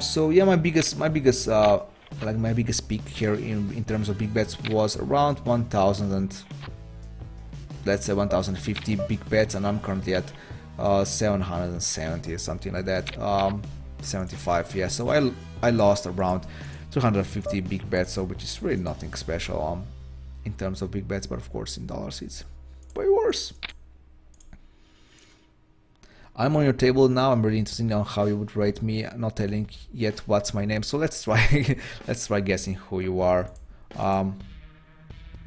So yeah, my biggest peak here in terms of big bets was around 1000 and let's say 1050 big bets, and I'm currently at 770 or something like that, 75. Yeah, so I lost around 250 big bets, so which is really nothing special in terms of big bets, but of course in dollars it's way worse. I'm on your table now. I'm really interested in how you would rate me, not telling yet what's my name. So let's try let's try guessing who you are.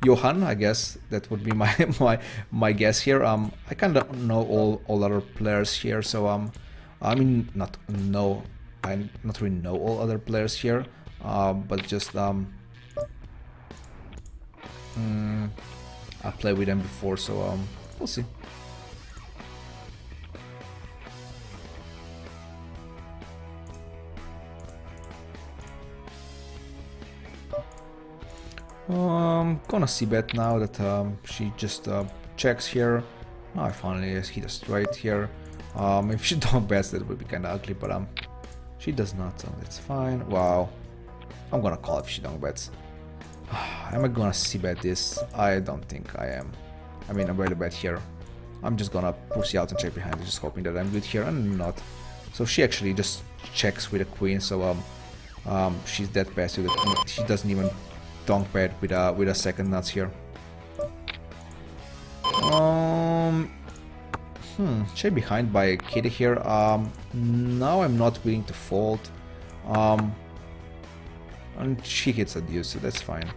Johan, I guess that would be my my guess here. I kind of know all other players here, so I mean I not really know all other players here, but just I played with them before, so we'll see. Gonna see bet now that she just checks here. Oh, I finally hit a straight here. If she don't bet, that would be kind of ugly, but she does not, so that's fine. Wow, I'm gonna call if she don't bets. Am I gonna see bet this? I don't think I am. I mean, I'm really bad here. I'm just gonna pussy out and check behind, just hoping that I'm good here, and I'm not. So she actually just checks with a queen, so she's that passive that she doesn't even donk bet with a second nuts here. Check behind by a kitty here. Now I'm not willing to fold. And she hits a deuce, so that's fine.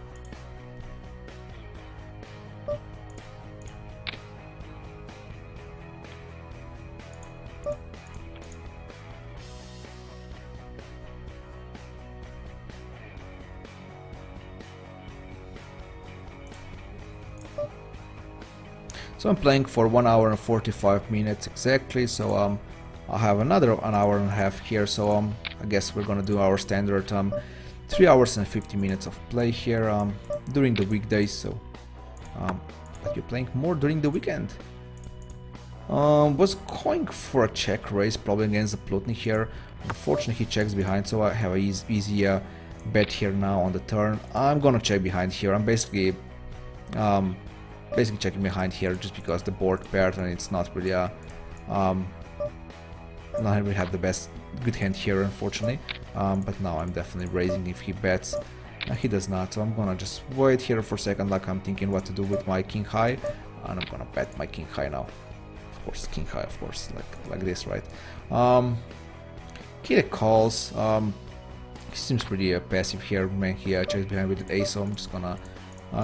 So I'm playing for 1 hour and 45 minutes exactly, so I have another an hour and a half here, so I guess we're gonna do our standard 3 hours and 50 minutes of play here during the weekdays, so but you're playing more during the weekend. Was going for a check raise probably against the Plutny here. Unfortunately he checks behind, so I have a easy bet here now on the turn. I'm gonna check behind here. I'm basically checking behind here just because the board paired and it's not really not really have the best good hand here, unfortunately. But now I'm definitely raising if he bets. He does not, so I'm gonna just wait here for a second, like I'm thinking what to do with my king high, and I'm gonna bet my king high now. Of course, king high, of course, like this, right? Kid calls. He seems pretty passive here when he checks behind with the ace, so I'm just gonna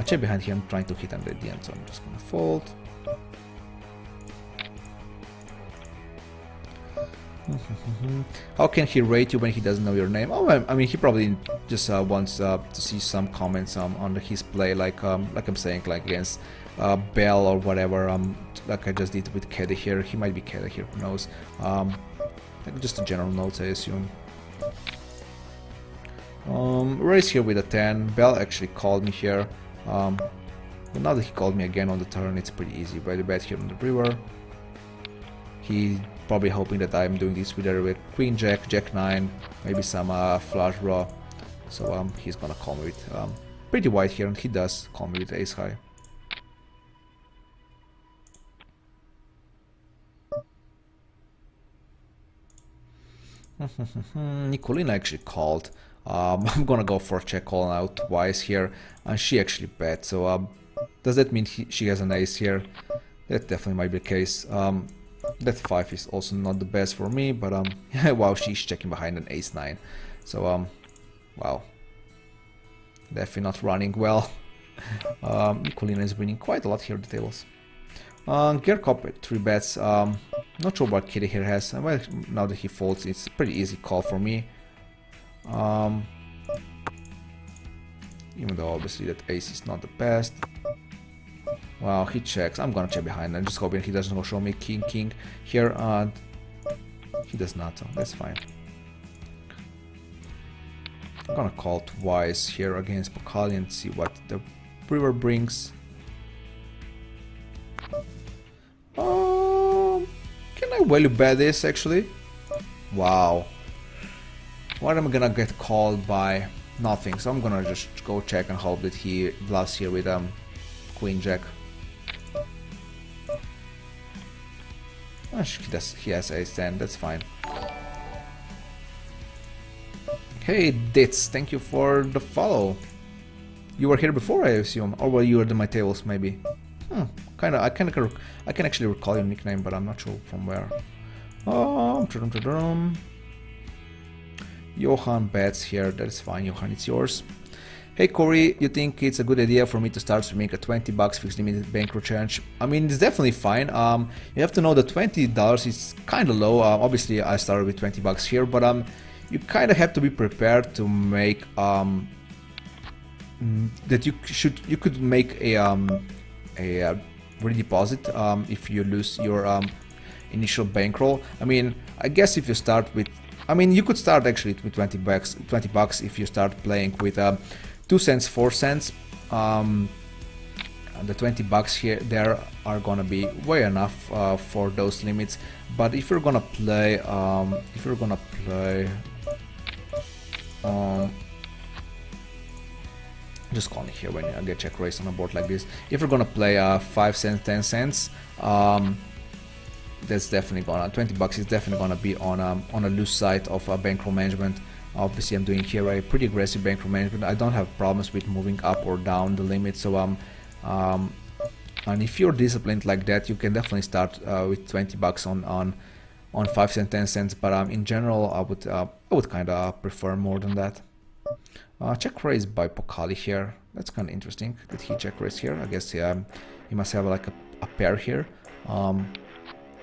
check behind here. I'm trying to hit under the end, so I'm just gonna fold. How can he rate you when he doesn't know your name? Oh, I mean, he probably just wants to see some comments on his play, like I'm saying, like against Bell or whatever. Like I just did with Keddy here. He might be Keddy here, who knows? Like just a general note, I assume. Raise here with a 10. Bell actually called me here. But now that he called me again on the turn, it's pretty easy. By the bet here on the river. He probably hoping that I'm doing this with a queen jack, jack 9, maybe some flush draw. So he's gonna call me with pretty wide here, and he does call me with ace high. Nicolina actually called. I'm gonna go for a check call now twice here, and she actually bet. So does that mean she has an ace here? That definitely might be the case. That 5 is also not the best for me, but wow, she's checking behind an ace 9. So wow, definitely not running well. Nicolina is winning quite a lot here at the tables. Gerkop at 3 bets. Not sure what Kitty here has. Well, now that he folds, it's a pretty easy call for me. Even though obviously that ace is not the best. Wow, he checks. I'm gonna check behind. I'm just hoping he doesn't show me king king here. He does not, so that's fine. I'm gonna call twice here against Pokali and see what the river brings. Can I value bet this actually? Wow. What am I gonna get called by? Nothing. So I'm gonna just go check and hope that he bluffs here with Queen Jack. Oh, he has ace 10, that's fine. Hey Ditz, thank you for the follow. You were here before, I assume, or were you at my tables maybe? Kinda. I can actually recall your nickname, but I'm not sure from where. Johan bets here. That's fine, Johan. It's yours. Hey Corey, you think it's a good idea for me to start swimming a $20 fixed limited bankroll challenge? I mean, it's definitely fine. You have to know that $20 is kind of low. Obviously, I started with $20 here, but you kind of have to be prepared to make that you could make a redeposit if you lose your initial bankroll. I mean, I guess if you start with, I mean, you could start actually with $20 if you start playing with 2 cents, 4 cents. The $20 here there are gonna be way enough for those limits. But if you're gonna play, just calling here when you get check raise on a board like this. If you're gonna play 5 cents, 10 cents, that's definitely gonna, $20 is definitely gonna be on a loose side of bankroll management. Obviously, I'm doing here a pretty aggressive bankroll management. I don't have problems with moving up or down the limit. So and if you're disciplined like that, you can definitely start with $20 on 5 cents, 10 cents. But in general, I would kind of prefer more than that. Check raise by Pokali here. That's kind of interesting that he check raised here. I guess he must have like a pair here. So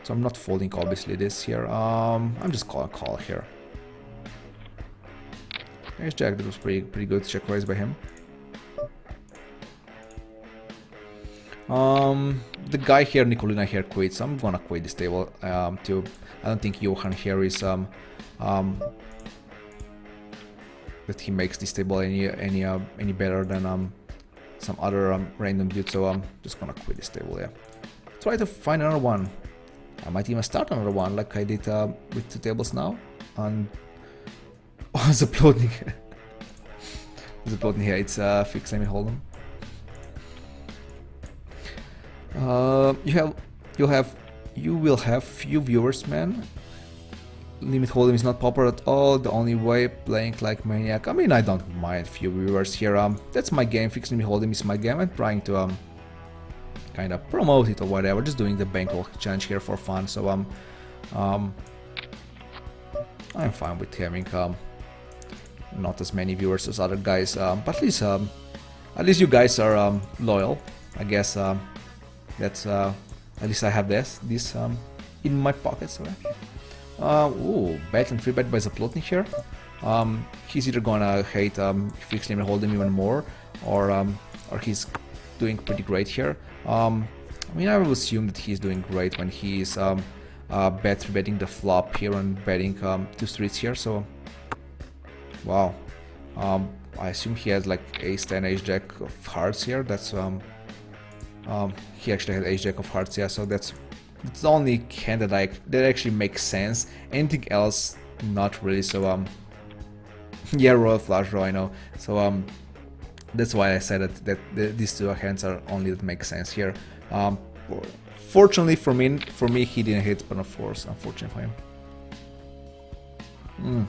I'm not folding obviously this here. I'm just calling call here. Ace Jack, that was pretty good check raise by him. The guy here, Nicolina here quits. I'm gonna quit this table too. I don't think Johan here is that he makes this table any better than some other random dude. So I'm just gonna quit this table. Yeah, try to find another one. I might even start another one like I did with 2 tables now. And the uploading, here. It's fixed. Let me hold them. You will have few viewers, man. Limit hold'em is not popular at all. The only way playing like maniac. I mean, I don't mind few viewers here. That's my game. Fixed limit hold'em is my game. I'm trying to kind of promote it or whatever. Just doing the bankroll challenge here for fun. So I'm fine with having not as many viewers as other guys. But at least you guys are loyal. I guess that's at least I have this in my pocket. So. Ooh, bet and free bet by Zaplotny here. He's either gonna hate fixed limit hold'em even more, or he's doing pretty great here. I mean, I will assume that he's doing great when he's betting the flop here and betting 2 streets here. So, wow. I assume he has like ace 10, ace jack of hearts here. That's he actually had ace jack of hearts. Yeah, so that's the only hand that actually makes sense. Anything else, not really. So yeah, royal flush draw, I know. So that's why I said that these 2 hands are only that make sense here. Fortunately for me, he didn't hit, but of course, unfortunately for him.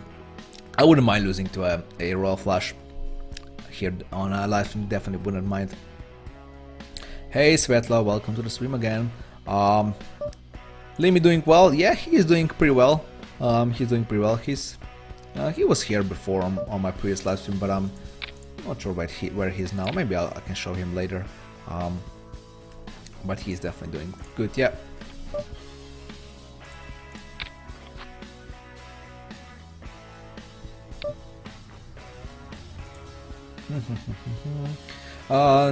I wouldn't mind losing to a royal flush here on a live stream. Definitely wouldn't mind. Hey Svetla, welcome to the stream again. Limmy doing well? Yeah, he is doing pretty well. He's doing pretty well. He was here before on my previous live stream, but I'm not sure where he is now. Maybe I can show him later. But he's definitely doing good. Yeah.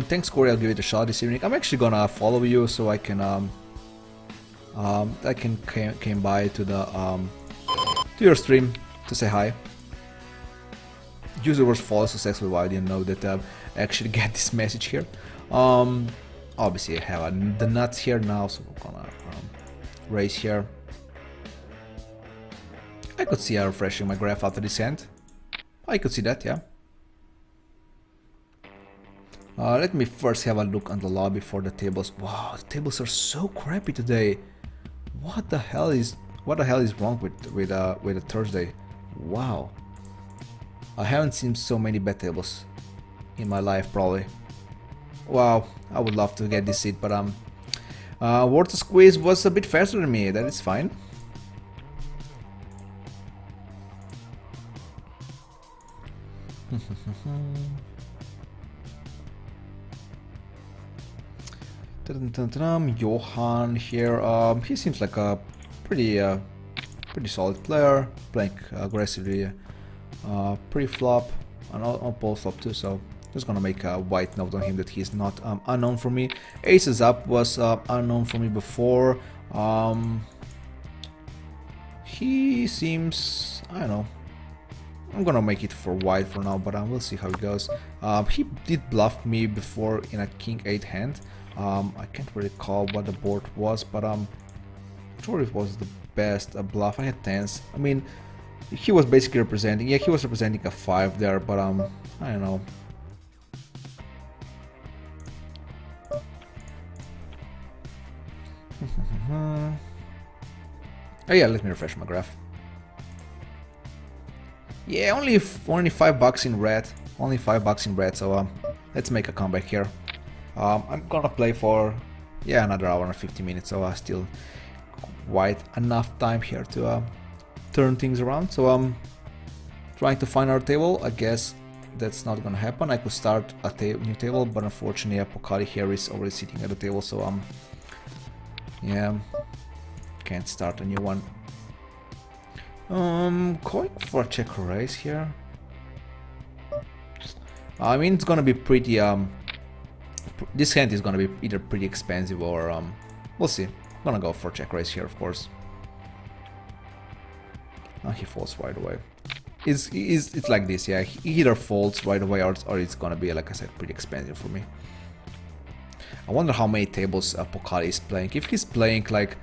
Thanks Corey, I'll give it a shot this evening. I'm actually gonna follow you so I can came by to the to your stream to say hi. User was follow successfully. Why I didn't know that I actually get this message here. Obviously I have the nuts here now, so we're gonna raise here. I could see her refreshing my graph after this hand. I could see that, yeah. Let me first have a look on the lobby for the tables. Wow, the tables are so crappy today. What the hell is wrong with a Thursday? Wow, I haven't seen so many bad tables in my life probably. Wow, I would love to get this seat, but Water Squeeze was a bit faster than me. That is fine. Johan here, he seems like a pretty solid player, playing aggressively pre-flop and on post-flop too, so just gonna make a white note on him that he's not unknown for me. Aces up was unknown for me before. He seems, I don't know, I'm gonna make it for white for now, but we'll see how it goes. He did bluff me before in a king-8 hand. I can't really recall what the board was, but I'm sure it was the best bluff. I had tens. I mean, he was basically representing, yeah, he was representing a 5 there, but I don't know. Oh yeah, let me refresh my graph. Yeah, only $5 in red. Only $5 in red, so let's make a comeback here. I'm gonna play for, yeah, another hour and 50 minutes, so still quite enough time here to turn things around. So I'm trying to find our table. I guess that's not gonna happen. I could start a new table, but unfortunately Pokali here is already sitting at the table, so yeah, can't start a new one. Going for a check raise here. I mean, it's gonna be pretty this hand is gonna be either pretty expensive or we'll see. I'm gonna go for check raise here, of course. He folds right away. It's like this, yeah. He either folds right away or it's gonna be, like I said, pretty expensive for me. I wonder how many tables Pokali is playing. If he's playing like,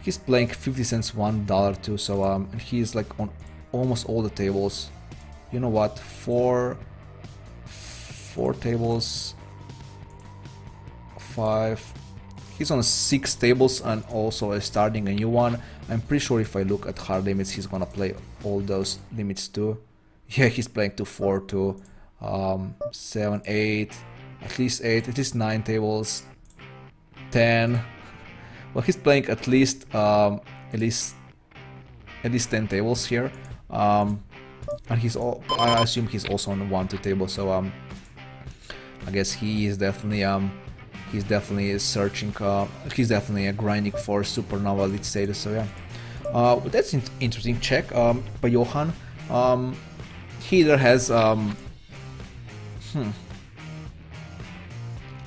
he's playing 50 cents, $1 too, so and he's like on almost all the tables. You know what? Four tables, 5. He's on 6 tables and also starting a new one. I'm pretty sure if I look at hard limits, he's gonna play all those limits too. Yeah, he's playing to 4, to 7, 8, at least 8, at least 9 tables, 10. Well, he's playing at least 10 tables here, and I assume he's also on 1, 2 tables. So I guess he is definitely he's definitely searching. He's definitely grinding for supernova elite status. So yeah, that's an interesting check by Johan. He either has I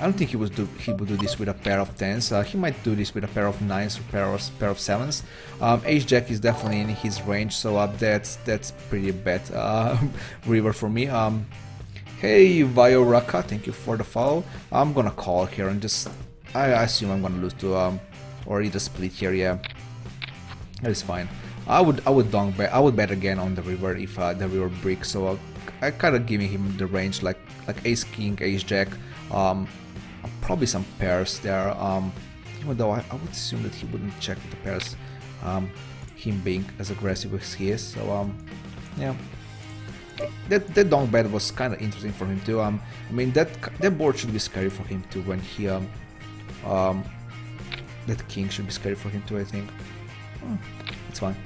don't think he would do this with a pair of 10s. He might do this with a pair of 9s or pair of 7s. Ace-Jack is definitely in his range, so that's pretty bad river for me. Hey Vioraka, thank you for the follow. I'm gonna call here and just, I assume I'm gonna lose to or either split here. Yeah, that is fine. I would donk bet. I would bet again on the river if the river breaks. So I kind of giving him the range like Ace King, Ace Jack. Probably some pairs there, even though I would assume that he wouldn't check the pairs, him being as aggressive as he is, so yeah. That donk bet was kind of interesting for him too. I mean, that board should be scary for him too when he, that king should be scary for him too, I think. It's fine.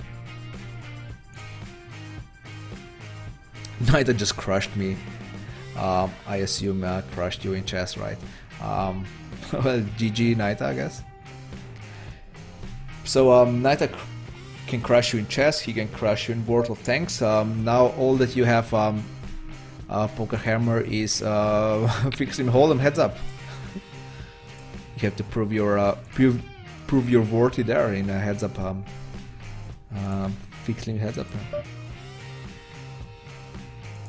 Knight just crushed me. I assume crushed you in chess, right? Well, GG Naita, I guess. So Naita can crush you in chess, he can crush you in World of Tanks. Now all that you have, Poker Hammer, is fixing Hold'em heads up. You have to prove your prove your worthy there in a heads up, fixing heads up.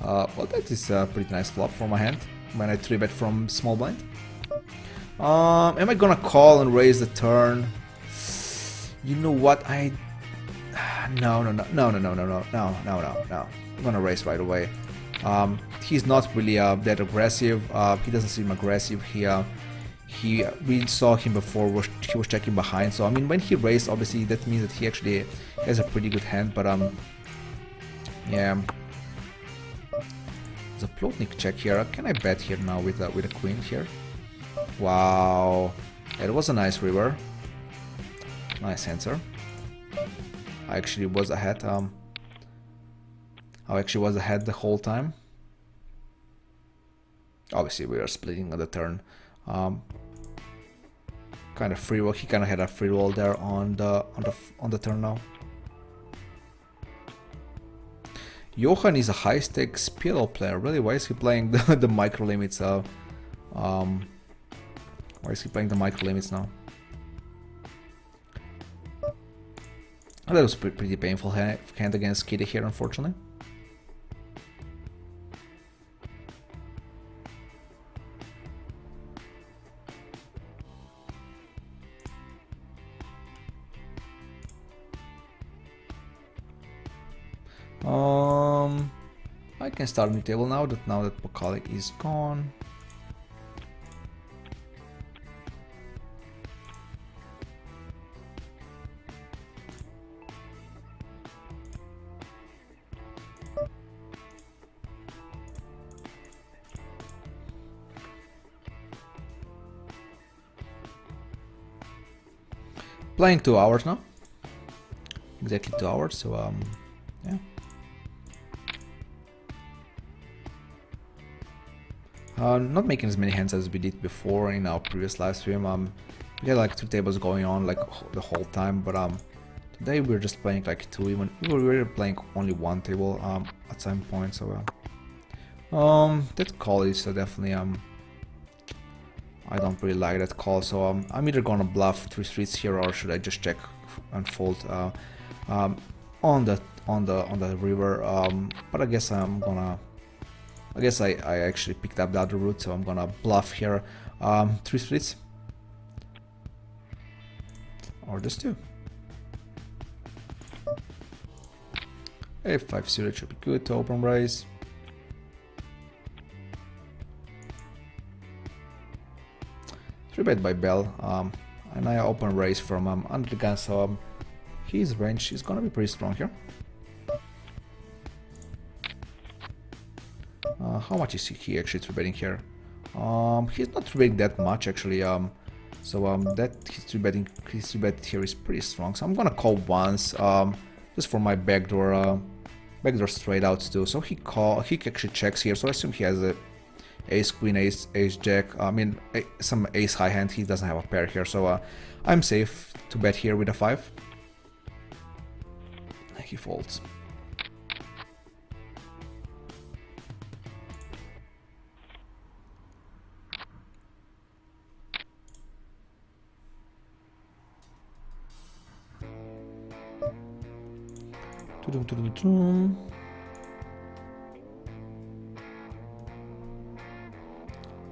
Well, that is a pretty nice flop for my hand when I 3-bet from small blind. Am I gonna call and raise the turn? You know what? No. I'm gonna raise right away. He's not really that aggressive. He doesn't seem aggressive. We saw him before. He was checking behind. So I mean, when he raised, obviously that means that he actually has a pretty good hand. But yeah. The Plotnik check here. Can I bet here now with a queen here? Wow, it was a nice river. Nice answer. I actually was ahead. I actually was ahead the whole time. Obviously, we are splitting on the turn. Kind of free roll. He kind of had a free roll there on the turn now. Johan is a high-stakes PLO player. Really, why is he playing the micro limits? Why is he playing the micro limits now? That was pretty painful hand against Kitty here, unfortunately. I can start a new table now that Pokalik is gone. Playing 2 hours now. Exactly 2 hours, so yeah. Not making as many hands as we did before in our previous live stream. We had like 2 tables going on like the whole time, but today we're just playing like 2. Even we were playing only 1 table at some point. So that call is definitely I don't really like that call. So I'm either gonna bluff 3 streets here, or should I just check and fold on the river. But I guess I actually picked up the other route, so I'm gonna bluff here 3 streets. Or just 2. A5 0 should be good to open raise. Three bet by Bell, and I open raise from under the gun, so his range is gonna be pretty strong here. How much is he actually 3-betting here? He's not 3-betting that much actually. That his 3-bet here is pretty strong. So I'm gonna call once, just for my backdoor straight outs too. So he actually checks here. So I assume he has a ace queen, ace jack. I mean some ace high hand. He doesn't have a pair here, so I'm safe to bet here with a 5. He folds.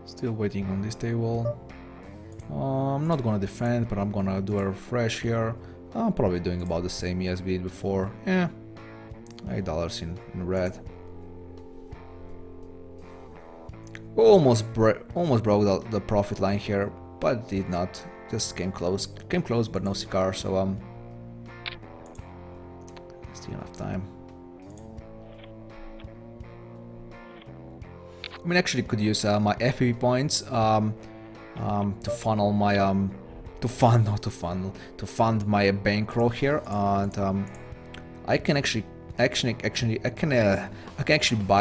Still waiting on this table. I'm not gonna defend, but I'm gonna do a refresh here. I'm probably doing about the same as we did before. Yeah, $8 in red. Almost broke the profit line here, but did not. Just came close, but no cigar. So still enough time. I mean, actually could use my FPV points to funnel my to fund my bankroll here, and I can actually buy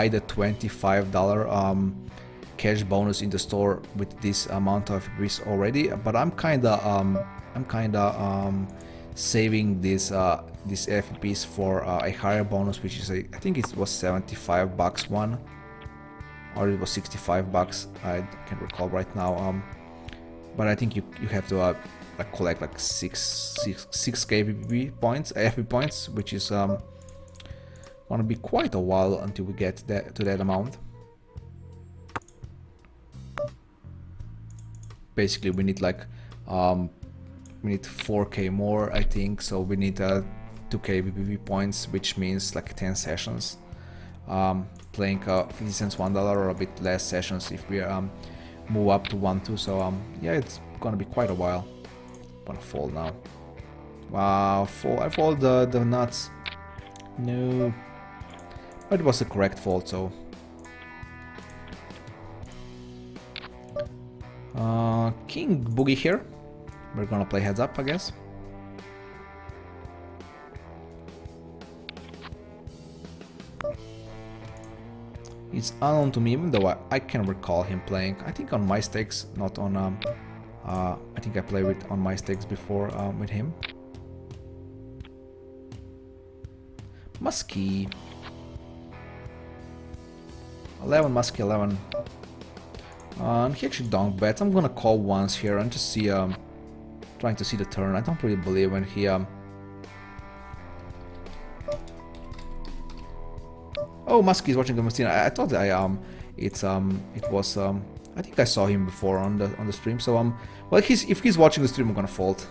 the $25 cash bonus in the store with this amount of FPVs already, but I'm kinda saving this these FPVs for a higher bonus, which is I think it was $75 one, or it was $65. I can't recall right now. But I think you have to like collect like 6k FPV points, which is gonna be quite a while until we get to that amount. Basically, we need like we need 4k more, I think. So we need 2k VPV points, which means like 10 sessions. playing 50 cents $1 or a bit less sessions if we move up to 1-2. So yeah, it's gonna be quite a while. I'm gonna fold now. Wow, I fold the nuts. No, but it was the correct fold. So King Boogie here. We're gonna play heads up, I guess. It's unknown to me, even though I can recall him playing. I think on my stakes, not on I think I played on my stakes before with him. Muskie. 11 Muskie 11. And he actually donk bets. I'm gonna call once here and just see trying to see the turn. I don't really believe when he Oh, Muskie is watching the machine. I thought it was I think I saw him before on the stream. So well, if he's watching the stream, I'm gonna fold.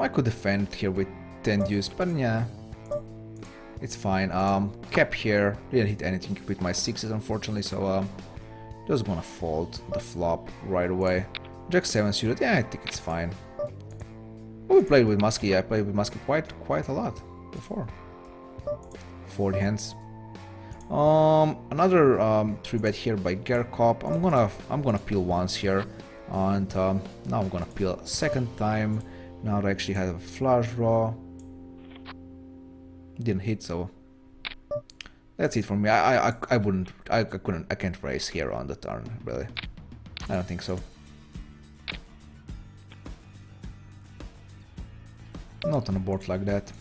I could defend here with 10 deuce, but yeah, it's fine. Cap here, didn't hit anything with my 6s unfortunately, so just gonna fold the flop right away. Jack 7 suited, yeah, I think it's fine. We played with Muskie. I played with Muskie quite a lot before. 40 hands. Another 3-bet here by Gerkop. I'm gonna peel once here, and now I'm gonna peel a second time. Now I actually have a flush draw. Didn't hit, so that's it for me. I can't raise here on the turn, really. I don't think so. Not on a board like that.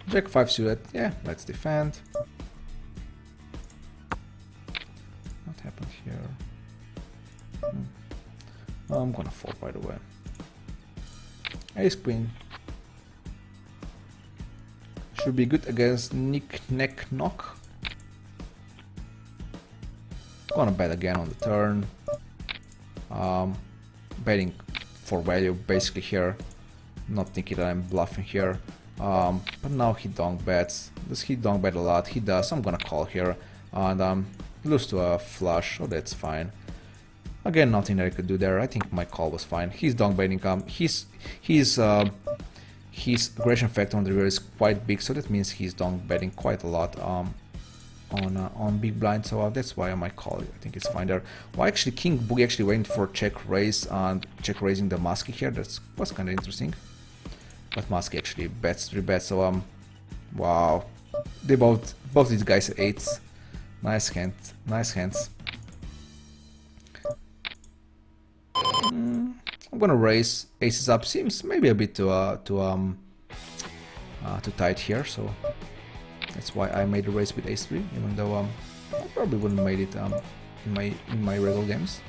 Jack 5 suited, yeah, let's defend. What happened here? I'm gonna fold by the way. Ace Queen. Should be good against Nick Neck Knock. Gonna bet again on the turn. Betting for value basically here. Not thinking that I'm bluffing here. But now he donk bets. Does he donk bet a lot? He does. I'm gonna call here and lose to a flush. So that's fine. Again, nothing that I could do there. I think my call was fine. He's donk betting. His aggression factor on the river is quite big, so that means he's donk betting quite a lot on big blind. So that's why I might call it. I think it's fine there. Well, actually, King Boogie actually went for check raise and check raising the Muskie here. That was kind of interesting. But Muskie actually bets 3 bets. So wow, they both these guys are 8s. Nice hand, nice hands. I'm gonna raise aces up. Seems maybe a bit too tight here, so that's why I made a raise with ace 3, even though I probably wouldn't have made it in my regular games.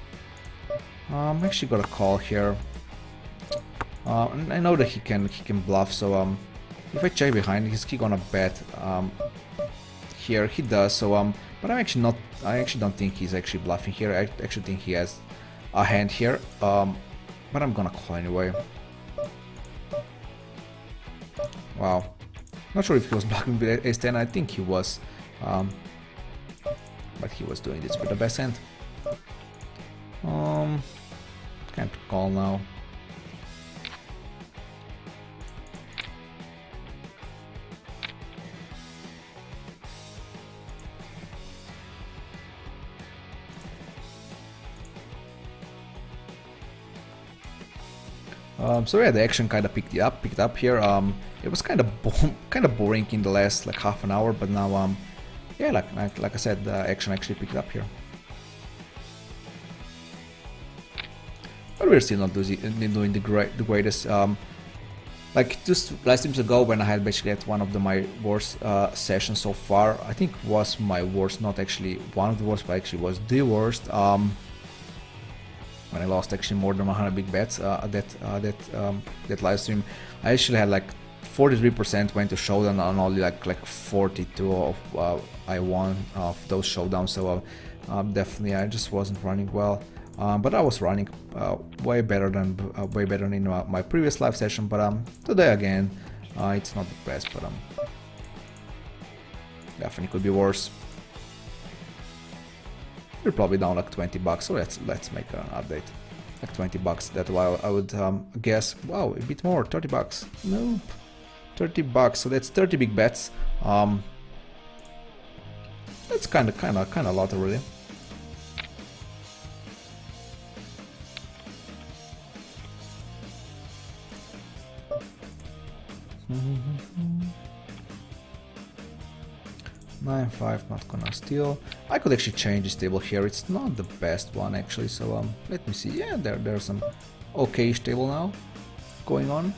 I'm actually gonna call here. And I know that he can bluff, so if I check behind, he's gonna bet here. He does, so but I actually don't think he's actually bluffing here. I actually think he has a hand here. But I'm gonna call anyway. Wow. Not sure if he was blocking with ace 10. I think he was. But he was doing this with the best hand. Can't call now. So yeah, the action kind of picked up here. It was kind of boring in the last like half an hour, but now yeah, like I said, the action actually picked up here. But we're still not doing the greatest. Like just last streams ago, when I had basically had one of my worst sessions so far. I think was my worst, not actually one of the worst, but actually was the worst. When I lost actually more than 100 big bets that live stream. I actually had like 43% went to showdown and only like 42 of I won of those showdowns. So definitely I just wasn't running well. But I was running way better than in my previous live session. But today again, it's not the best. But definitely could be worse. You're probably down like 20 bucks. So let's make an update. Like 20 bucks. That's why I would guess. Wow, a bit more. 30 bucks. Nope. 30 bucks. So that's 30 big bets. That's kind of a lot already. Nine five, not gonna steal. I could actually change this table here. It's not the best one actually. So let me see. Yeah, there's some okay-ish table now going on.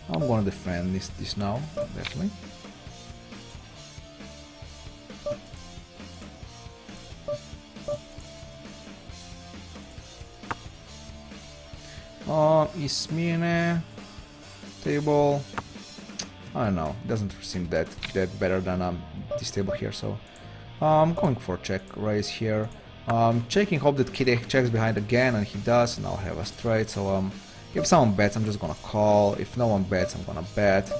I'm gonna defend this now, definitely. Ismine table. I don't know. Doesn't seem that better than this table here. So I'm going for check raise here. Checking, hope that Kid checks behind again, and he does. Now I have a straight. So if someone bets, I'm just gonna call. If no one bets, I'm gonna bet.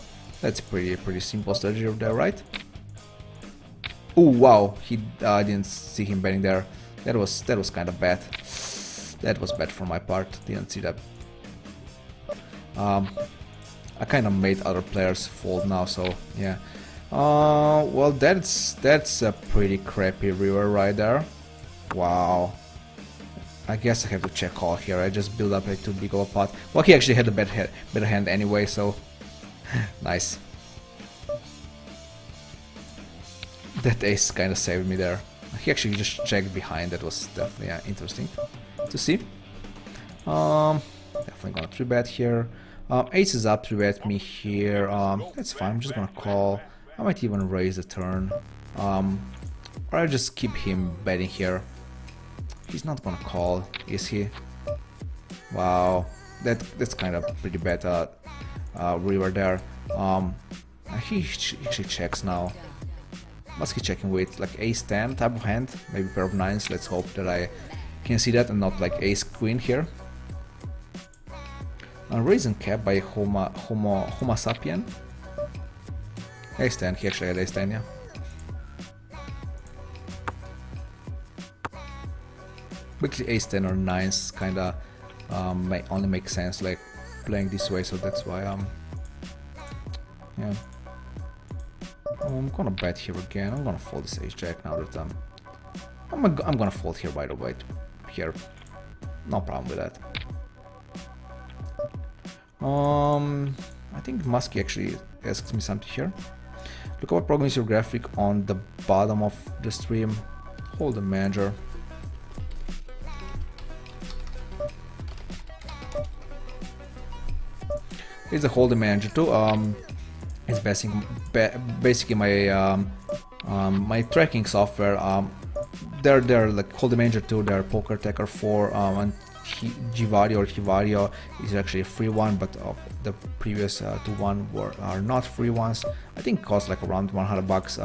That's pretty simple strategy there, right? Oh wow, he didn't see him betting there. That was kind of bad. That was bad for my part. Didn't see that. I kind of made other players fold now, so yeah. Well, that's a pretty crappy river right there. Wow. I guess I have to check call here. I just built up a too big of a pot. Well, he actually had a better hand anyway, so nice. That ace kind of saved me there. He actually just checked behind. That was definitely interesting to see. Definitely gonna 3-bet here. Ace is up, 3-bet me here. That's fine. I'm just gonna call. I might even raise the turn. Or I'll just keep him betting here. He's not gonna call, is he? Wow, that's kind of pretty bad river there. He actually checks now. What's he checking with? Like ace 10 type of hand, maybe pair of 9s. Let's hope that I can see that and not like ace queen here. Raising cap by Homo sapien. Ace 10, he actually had ace 10, yeah. Basically ace 10 or 9s kinda only make sense like playing this way, so that's why yeah. I'm gonna bet here again. I'm gonna fold this ace jack now that I'm gonna fold here, by the way, here. No problem with that. I think Musky actually asks me something here. Look at what program is your graphic on the bottom of the stream. Hold the manager. It's a holding manager too. It's basically my my tracking software. They're like holding manager 2. They're Poker Taker 4. And Jivario is actually a free one, but the previous two are not free ones. I think it costs like around 100 bucks.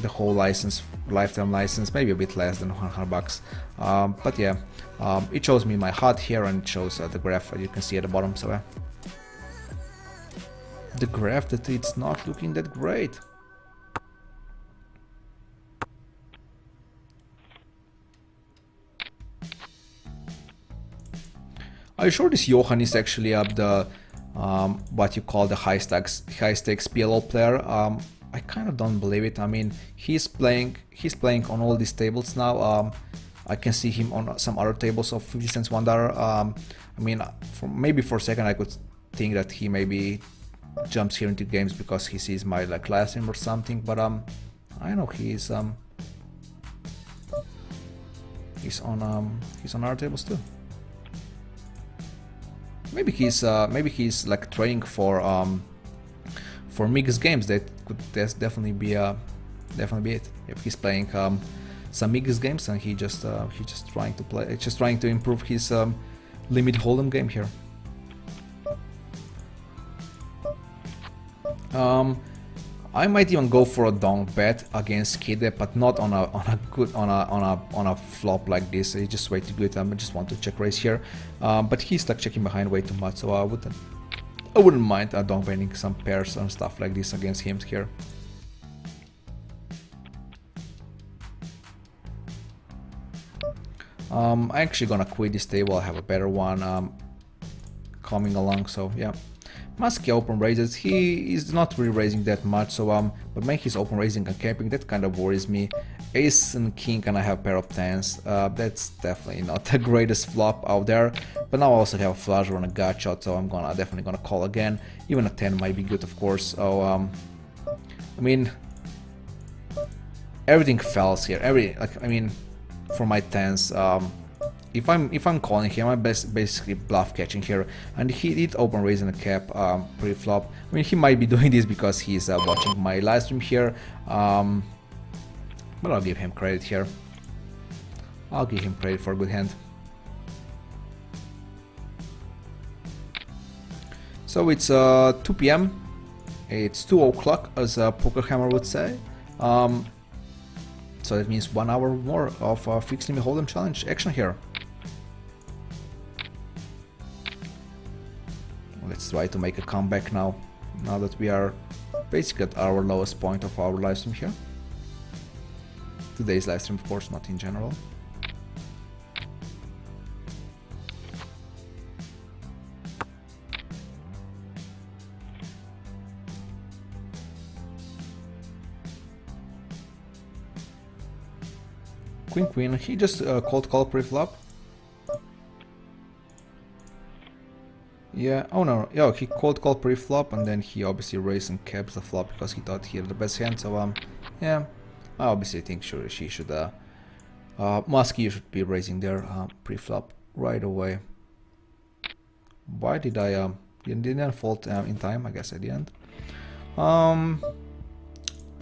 The whole license, lifetime license, maybe a bit less than 100 bucks. But yeah, it shows me my HUD here, and it shows the graph you can see at the bottom. So the graph that it's not looking that great. Are you sure this Johan is actually up the what you call the high stakes PLO player? I kind of don't believe it. I mean, he's playing on all these tables now. I can see him on some other tables of 50 cents, $1. I mean, maybe for a second I could think that he maybe jumps here into games because he sees my like last stream or something. But I know he's he's on our tables too. Maybe he's like training for mixed games. That could definitely be it. If he's playing some mixed games and he's just trying to improve his limit hold'em game here. I might even go for a donk bet against Kide, but not on a flop like this. It's just way too good. I just want to check raise here, but he's stuck checking behind way too much, so I wouldn't mind donk betting some pairs and stuff like this against him here. I'm actually gonna quit this table. I have a better one coming along, so yeah. Muskie open raises, he is not really raising that much, so but when he's open raising and capping, that kind of worries me. Ace and king and I have a pair of tens, that's definitely not the greatest flop out there, but now I also have a flush on a gut shot, so I'm definitely gonna call again. Even a 10 might be good, of course. So I mean, everything fails here. For my tens, if I'm calling him, I'm basically bluff catching here, and he did open raise in a cap pre-flop. I mean, he might be doing this because he's watching my live stream here, but I'll give him credit here. I'll give him credit for a good hand. So it's 2 p.m. It's 2 o'clock, as Poker Hammer would say. So that means 1 hour more of Fixed Limit Hold'em challenge action here. Let's try to make a comeback now that we are basically at our lowest point of our live stream here. Today's live stream, of course, not in general. Queen, he just cold call pre-flop. Yeah, oh no, yeah, he cold called pre-flop and then he obviously raised and caps the flop because he thought he had the best hand, so yeah, I obviously think she should, Muskie, you should be raising there pre-flop right away. Why did I, didn't fold in time? I guess I didn't.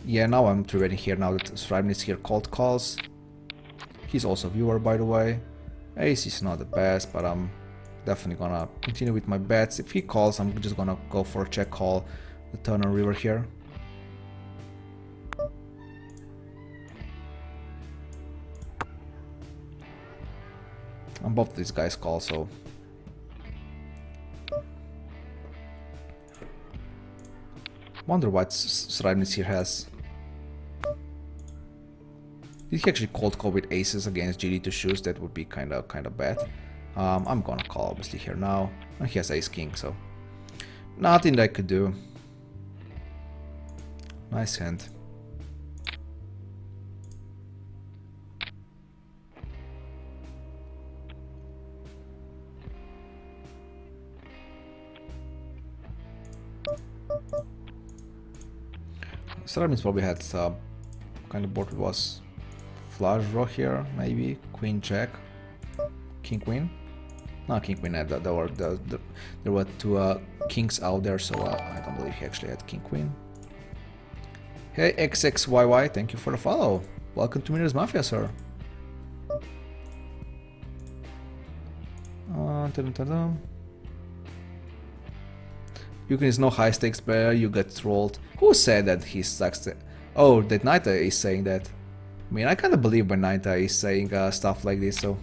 Yeah, now I'm ready here now that Srivin is here cold calls. He's also viewer, by the way. Ace is not the best, but I'm definitely gonna continue with my bets. If he calls, I'm just gonna go for a check call, the turn on river here. And both these guys call, so wonder what Srivin here has. Did he actually cold call with aces against GD2 shoes? That would be kind of bad. I'm gonna call obviously here now, and he has ace king, so nothing that I could do. Nice hand. Saramin's probably had kind of board was flush draw here, maybe queen jack, king queen. No, king queen. There were two kings out there, so I don't believe he actually had king queen. Hey XXYY, thank you for the follow. Welcome to Miner's Mafia, sir. Yukon is no high stakes player, you get trolled. Who said that he sucks? Oh, that Naita is saying that. I mean, I kind of believe when Naita is saying stuff like this, so.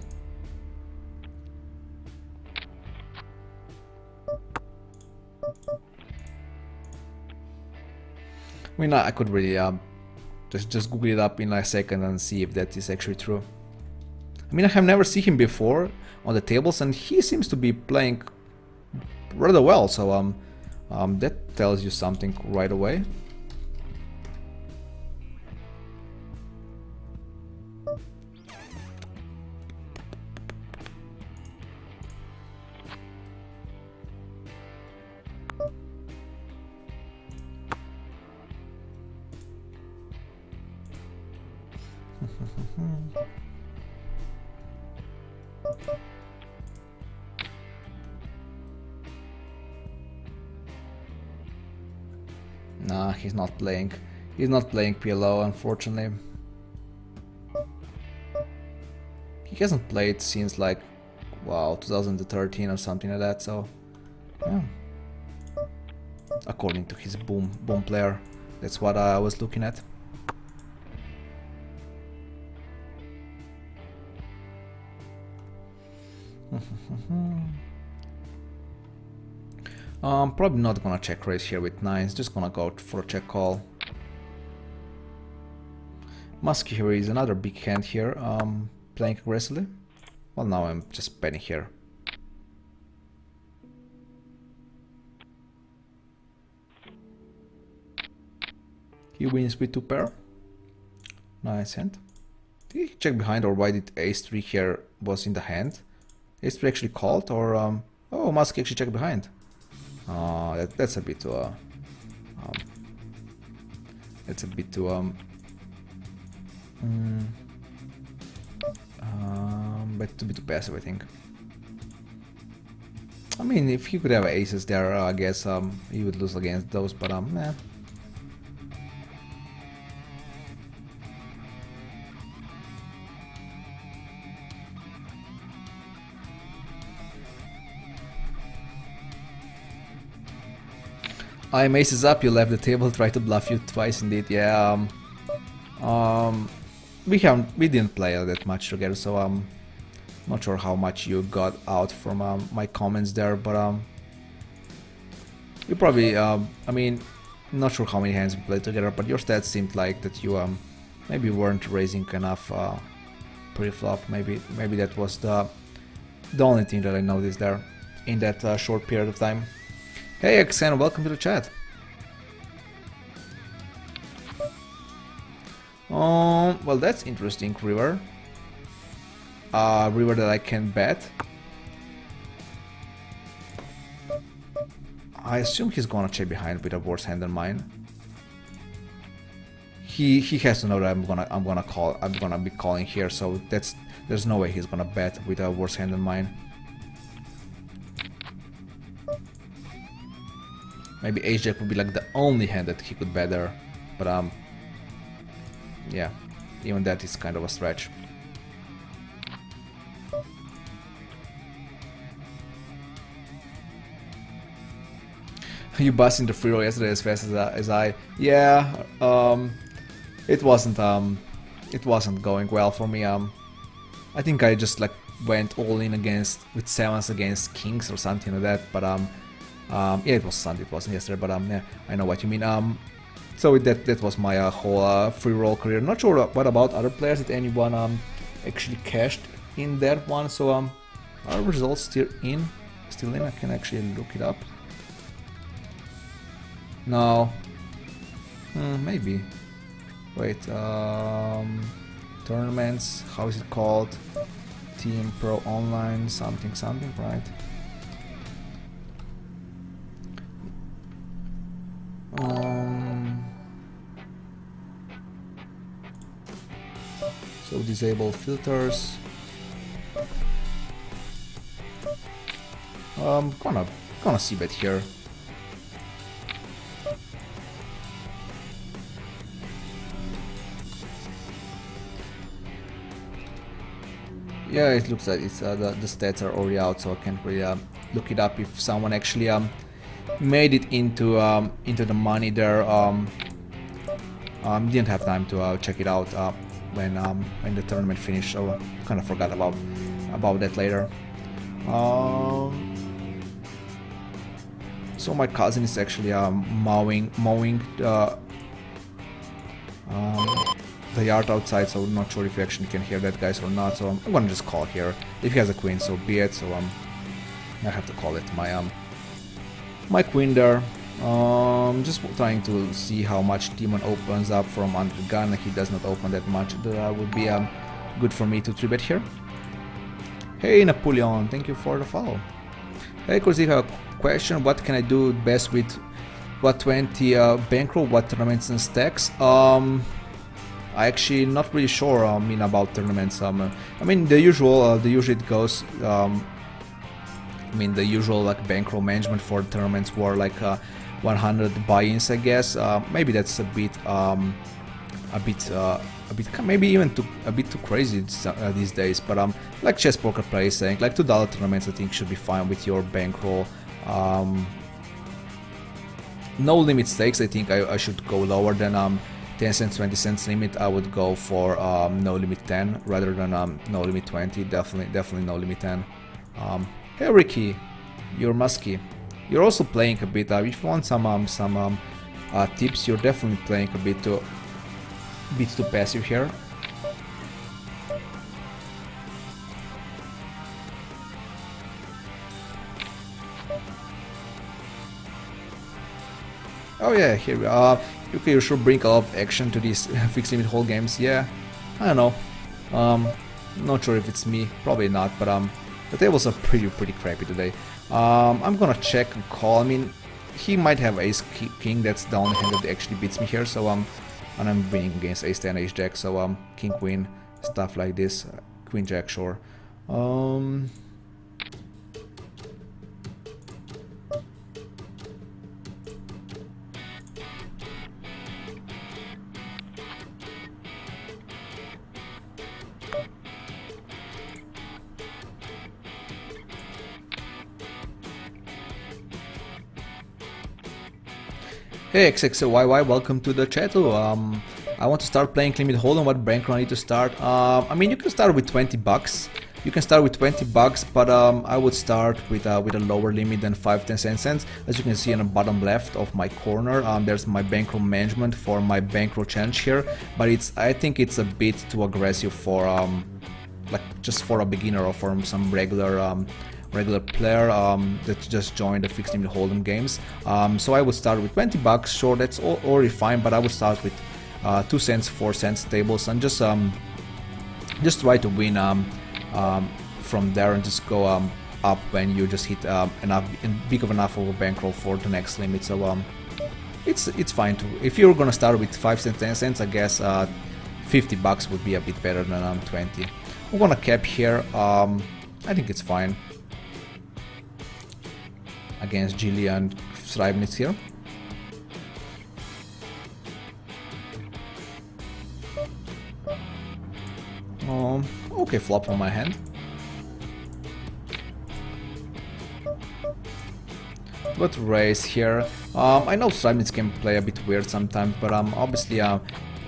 I mean, I could really just Google it up in a second and see if that is actually true. I mean, I have never seen him before on the tables, and he seems to be playing rather well, so that tells you something right away. Nah, he's not playing. He's not playing PLO, unfortunately. He hasn't played since like, wow, 2013 or something like that, so yeah. According to his boom player, that's what I was looking at. Probably not gonna check raise here with 9s, just gonna go for a check call. Musky here is another big hand here, playing aggressively. Well, now I'm just betting here. He wins with 2 pair. Nice hand. Did he check behind, or why did ace-3 here was in the hand? Ace-3 actually called, or oh, Musky actually checked behind. That's a bit too that's a bit too but to be too passive, I think. I mean, if he could have aces there, I guess he would lose against those, but nah. I'm aces up, you left the table, try to bluff you twice indeed, yeah. We didn't play that much together, so not sure how much you got out from my comments there, but you probably, I mean, not sure how many hands we played together, but your stats seemed like that you maybe weren't raising enough pre-flop. Maybe that was the only thing that I noticed there in that short period of time. Hey Xen, welcome to the chat. Well, that's interesting, river. River that I can bet. I assume he's gonna check behind with a worse hand than mine. He has to know that I'm gonna be calling here, so there's no way he's gonna bet with a worse hand than mine. Maybe ace-jack would be like the only hand that he could bet there, but yeah, even that is kind of a stretch. You busted the free roll yesterday as fast as I. Yeah, it wasn't going well for me. I think I just like went all in with 7s against kings or something like that, but yeah, it was Sunday, it wasn't yesterday, but yeah, I know what you mean. So that was my whole free roll career. Not sure what about other players, did anyone actually cashed in that one. So our results still in. I can actually look it up. No, maybe. Wait, tournaments. How is it called? Team Pro Online something, right? So disable filters. Gonna see bet here. Yeah, it looks like it's the stats are already out, so I can't really look it up if someone actually made it into the money there. Didn't have time to check it out when the tournament finished, so kind of forgot about that later. So my cousin is actually mowing the yard outside, so I'm not sure if you actually can hear that, guys, or not. So I'm gonna just call here. If he has a queen, so be it. So I have to call it my queen there. Just trying to see how much Demon opens up from under the gun. He does not open that much. That would be good for me to 3-bet here. Hey Napoleon, thank you for the follow. Hey CoreySteel, I have a question. What can I do best with what 20 bankroll? What tournaments and stacks? I actually not really sure. About tournaments. The usual it goes. The usual like bankroll management for tournaments were like 100 buy-ins, I guess. Maybe that's a bit maybe even a bit too crazy these days. But like Chess Poker Play is saying, like $2 tournaments I think should be fine with your bankroll. No limit stakes, I think I should go lower than 10 cents, 20 cents limit. I would go for no limit 10 rather than no limit 20. Definitely no limit 10. Hey Ricky, you're musky. You're also playing a bit. If you want some tips, you're definitely playing a bit too passive here. Oh yeah, here you should bring a lot of action to these fixed limit hold games. Yeah, I don't know. Not sure if it's me, probably not, but the tables are pretty crappy today. I'm gonna check and call. He might have ace king. That's the only hand that actually beats me here. So and I'm winning against ace 10, ace jack. So king queen, stuff like this. Queen jack, sure. Hey XXYY, welcome to the chat. I want to start playing limit hold'em. What bankroll I need to start? You can start with $20. You can start with $20, but I would start with a lower limit than 5-10 cents. As you can see on the bottom left of my corner, there's my bankroll management for my bankroll challenge here. But I think it's a bit too aggressive for like just for a beginner or for some regular player that just joined the fixed limit hold'em games. So I would start with $20. Sure, that's already fine, but I would start with 2 cents, 4 cents tables and just try to win from there and just go up when you just hit big enough of a bankroll for the next limit. So it's fine too. If you're gonna start with 5 cents, 10 cents, I guess $50 would be a bit better than 20. I'm gonna cap here. I think it's fine against Gilly and Sreibnitz here. Okay, flop on my hand. But raise here. I know Sreibnitz can play a bit weird sometimes, but obviously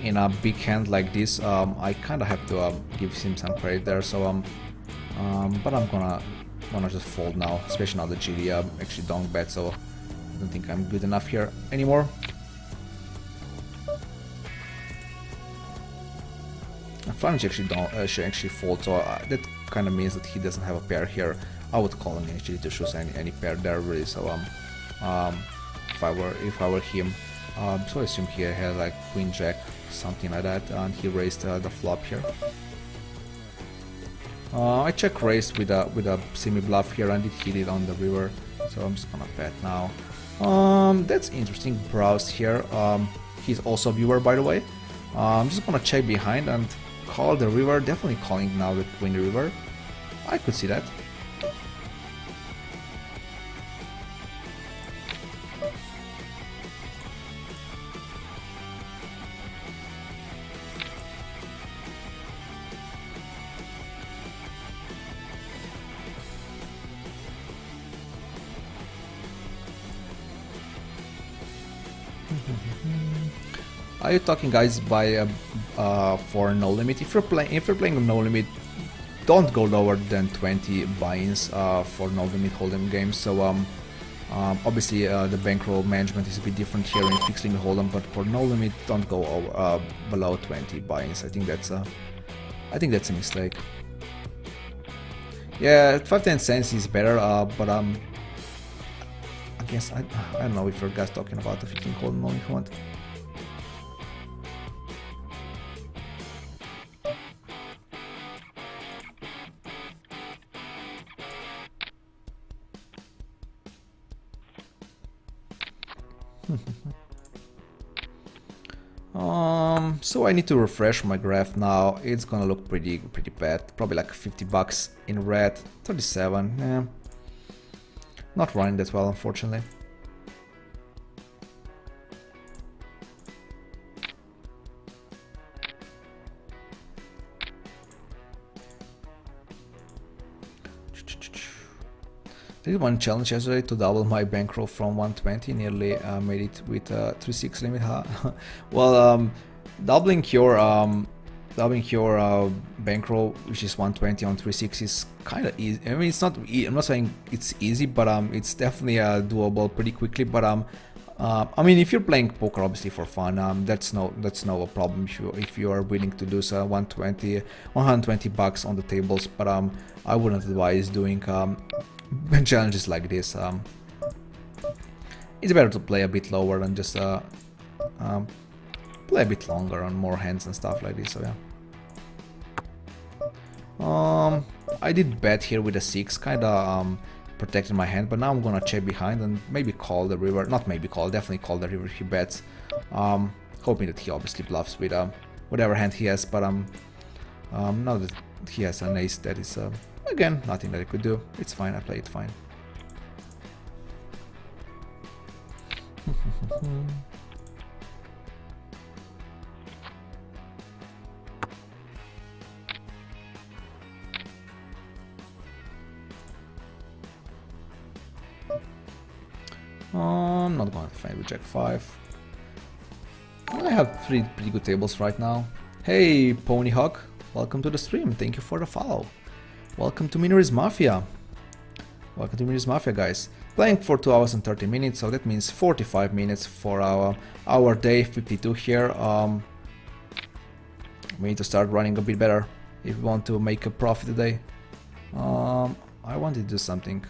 in a big hand like this, I kind of have to give him some credit there. So but I'm gonna just fold now, especially now that GD actually don't bet, so I don't think I'm good enough here anymore. Flange actually fold, so that kind of means that he doesn't have a pair here. I would call him actually to choose any pair there really. So if I were him, so I assume he had like queen jack, something like that, and he raised the flop here. I check raised with a semi bluff here and it hit it on the river, so I'm just gonna bet now. That's interesting. Browse here. He's also a viewer, by the way. I'm just gonna check behind and call the river. Definitely calling now the queen river. I could see that. Are you talking, guys, by for no limit? If you're playing with no limit, don't go lower than 20 buy-ins for no limit hold'em games. So obviously the bankroll management is a bit different here in fixed limit hold'em, but for no limit, don't go over, below 20 buy-ins. I think that's a mistake. Yeah, 5-10 cents is better, but I guess I don't know if you guys talking about the 15 hold'em only want. So I need to refresh my graph now. It's gonna look pretty bad. Probably like 50 bucks in red, 37. Yeah, not running that well, unfortunately. I did one challenge yesterday to double my bankroll from 120, nearly made it with 3.6 limit. Well, doubling your bankroll, which is 120 on 3.6, is kind of easy. I mean, it's not. I'm not saying it's easy, but it's definitely doable pretty quickly. But I mean, if you're playing poker obviously for fun, that's no problem if you are willing to do so. 120 bucks on the tables, but I wouldn't advise doing challenges like this. It's better to play a bit lower and just play a bit longer on more hands and stuff like this. So yeah. I did bet here with a 6, kinda protected my hand, but now I'm gonna check behind and maybe call the river. Not maybe call, definitely call the river he bets. Hoping that he obviously bluffs with whatever hand he has, but now that he has an ace, that is again nothing that I could do. It's fine, I play it fine. I'm not going to find with Jack 5. I have 3 pretty good tables right now. Hey Ponyhawk, welcome to the stream, thank you for the follow. Welcome to Minories Mafia. Welcome to Minories Mafia, guys. Playing for 2 hours and 30 minutes, so that means 45 minutes for our day 52 here. We need to start running a bit better if we want to make a profit today. I wanted to do something.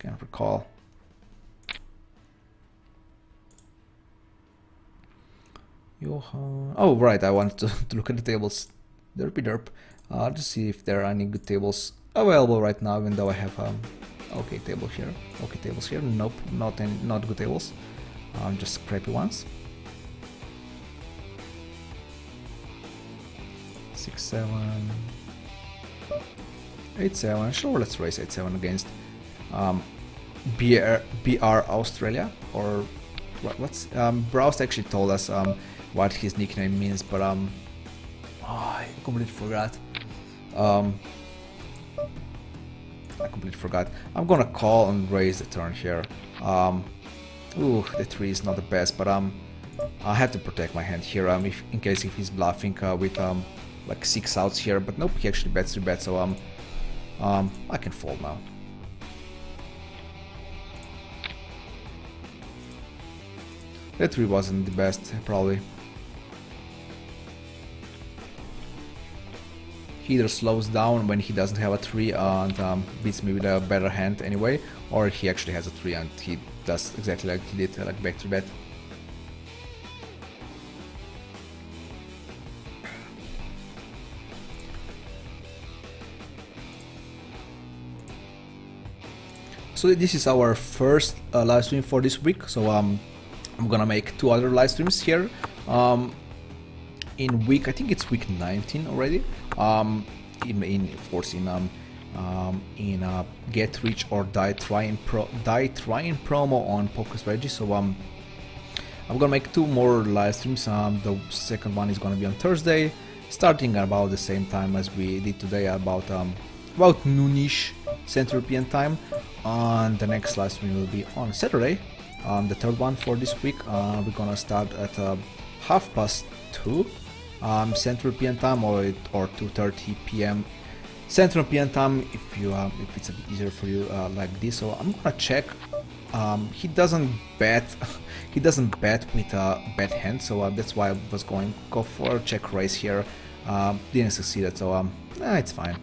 Can't recall. Johan. Oh right, I wanted to look at the tables. Derpy derp. Just see if there are any good tables available right now, even though I have okay table here. Okay tables here. Nope, not good tables. Just crappy ones. 6-7, 8-7. Sure, let's raise 8-7 against BR Australia, or what's Browse actually told us what his nickname means, but I completely forgot. I completely forgot. I'm gonna call and raise the turn here. Ooh, the 3 is not the best, but I have to protect my hand here. In case he's bluffing with like 6 outs here, but nope, he actually bets 3 bets, so I can fold now. That 3 wasn't the best, probably. He either slows down when he doesn't have a 3 and beats me with a better hand anyway, or he actually has a 3 and he does exactly like he did, like back to bet. So this is our first live stream for this week, so I'm gonna make 2 other live streams here in week, I think it's week 19 already, of course in Get Rich or Die Trying promo on Poker Strategy. So I'm gonna make 2 more live streams. The second one is gonna be on Thursday, starting about the same time as we did today, about noonish Central European time. And the next live stream will be on Saturday. The third one for this week. We're gonna start at 2:30 Central European time, or 2:30 p.m. Central European time, if it's a bit easier for you like this. So I'm gonna check. He doesn't bet. He doesn't bet with a bad hand, so that's why I was going go for a check raise here. Didn't succeed, so it's fine.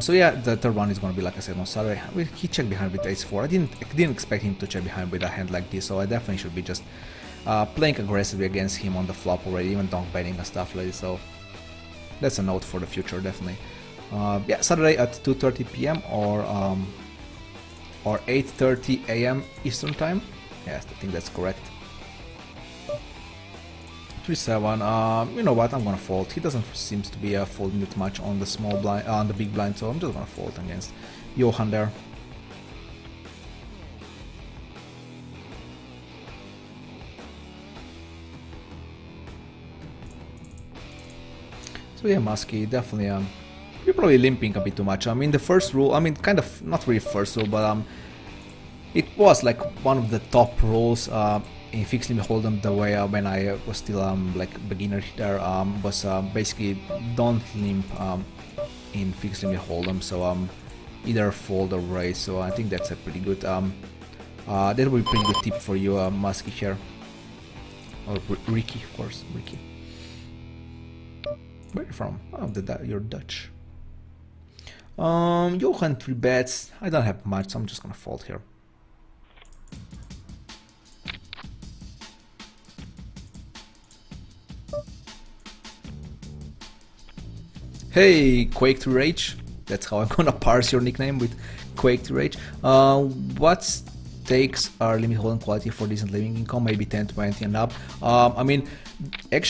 So yeah, the third one is gonna be, like I said, on Saturday. He checked behind with ace-4. I didn't expect him to check behind with a hand like this, so I definitely should be just playing aggressively against him on the flop already, even donk betting and stuff like this. So that's a note for the future, definitely. Yeah, Saturday at 2:30 p.m. or 8:30 a.m. Eastern time. Yes, I think that's correct. 3-7. You know what? I'm gonna fold. He doesn't seem to be folding it much on the small blind, on the big blind, so I'm just gonna fold against Johan there. So yeah, Muskie, definitely you're probably limping a bit too much. I mean, the first rule, I mean, kind of not really first rule, but it was like one of the top rules in fixed limit hold'em the way when I was still like beginner there, was basically don't limp in fixed limit hold'em. So either fold or raise. So I think that's a pretty good that will be a pretty good tip for you, Muskie here, or Ricky, of course, Ricky. Where are you from? Oh, you're Dutch. Johan 3 bets. I don't have much, so I'm just gonna fold here. Hey, Quake to Rage. That's how I'm gonna parse your nickname, with Quake to Rage. What stakes are limit hold'em quality for decent living income? Maybe 10, 20 and up. I mean, actually